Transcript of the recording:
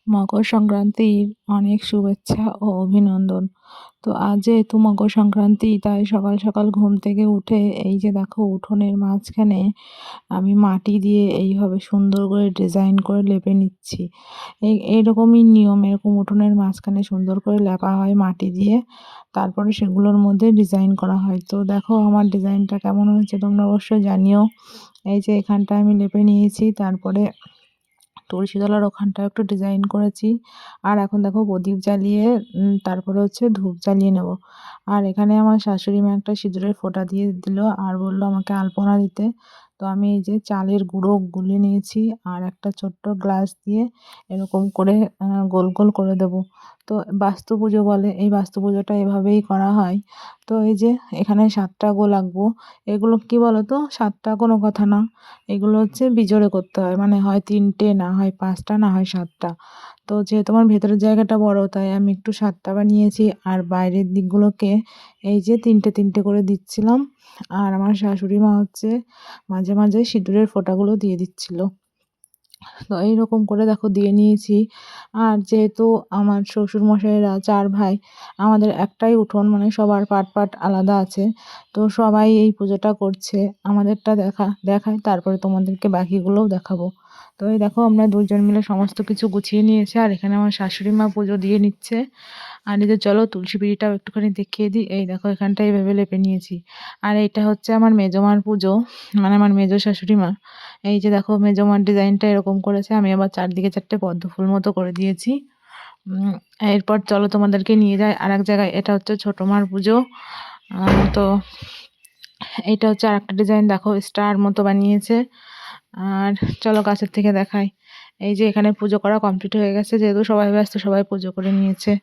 মকর সংক্রান্তির অনেক শুভেচ্ছা ও অভিনন্দন। তো আজ যেহেতু মকর সংক্রান্তি, তাই সকাল সকাল ঘুম থেকে উঠে এই যে দেখো উঠোনের মাঝখানে আমি মাটি দিয়ে এইভাবে সুন্দর করে ডিজাইন করে লেপে নিচ্ছি। এইরকমই নিয়ম, এরকম উঠোনের মাঝখানে সুন্দর করে লেপা হয় মাটি দিয়ে, তারপরে সেগুলোর মধ্যে ডিজাইন করা হয়। তো দেখো আমার ডিজাইনটা কেমন হয়েছে তোমরা অবশ্যই জানিও। এই যে এখানটা আমি লেপে নিয়েছি, তারপরে তুলসী তলার ওখানটাও একটু ডিজাইন করেছি। আর এখন দেখো প্রদীপ জ্বালিয়ে তারপরে হচ্ছে ধূপ জ্বালিয়ে নেব। আর এখানে আমার শাশুড়ি মা একটা সিঁদুরের ফোঁটা দিয়ে দিল আর বলল আমাকে আলপনা দিতে। তো আমি এই যে চালের গুঁড়ো গুলে নিয়েছি আর একটা ছোট্ট গ্লাস দিয়ে এরকম করে গোল গোল করে দেব। তো বাস্তু পুজো বলে, এই বাস্তু পুজোটা এভাবেই করা হয়। তো এই যে এখানে 7টা গোল আঁকবো। এগুলো কি বলো তো, 7টা কোনো কথা না, এগুলো হচ্ছে বিজোড়ে করতে হয়, মানে হয় 3টে, না হয় 5টা, না হয় 7টা। তো যেহেতু আমার ভেতরের জায়গাটা বড়, তাই আমি একটু 7টা বানিয়েছি আর বাইরের দিকগুলোকে এই যে 3টে করে দিচ্ছিলাম। আর আমার শাশুড়ি মা হচ্ছে মাঝে মাঝে সিঁদুরের ফোঁটাগুলো দিয়ে দিচ্ছিল। তো এইরকম করে দেখো দিয়ে নিয়েছি। আর যেহেতু আমার শ্বশুরমশাইরা 4 ভাই, আমাদের একটাই উঠোন, মানে সবার পাট পাট আলাদা আছে। তো সবাই এই পুজোটা করছে, আমাদেরটা দেখায়, তারপরে তোমাদেরকে বাকিগুলোও দেখাবো। তো এই দেখো আমরা 2জন মিলে সমস্ত কিছু গুছিয়ে নিয়েছি, আর এখানে আমার শাশুড়ি মা পুজো দিয়ে নিচ্ছে। আর এই যে চলো তুলসী পিঁড়িটাও একটুখানি দেখিয়ে দিই। এই দেখো এখানটা এইভাবে লেপে নিয়েছি। আর এইটা হচ্ছে আমার মেজমার পুজো, মানে আমার মেজ শাশুড়ি মা। এই যে দেখো মেজমার ডিজাইনটা এরকম করেছে, আমি আবার চারদিকে 4টে পদ্ম ফুল মতো করে দিয়েছি। উম, এরপর চলো তোমাদেরকে নিয়ে যাই আর এক জায়গায়। এটা হচ্ছে ছোট মার পুজো। তো এইটা হচ্ছে আর একটা ডিজাইন, দেখো স্টার মতো বানিয়েছে। আর চলো কাছের থেকে দেখাই। এই যে এখানে পুজো করা কমপ্লিট হয়ে গেছে, যেহেতু সবাই ব্যস্ত, সবাই পুজো করে নিয়েছে।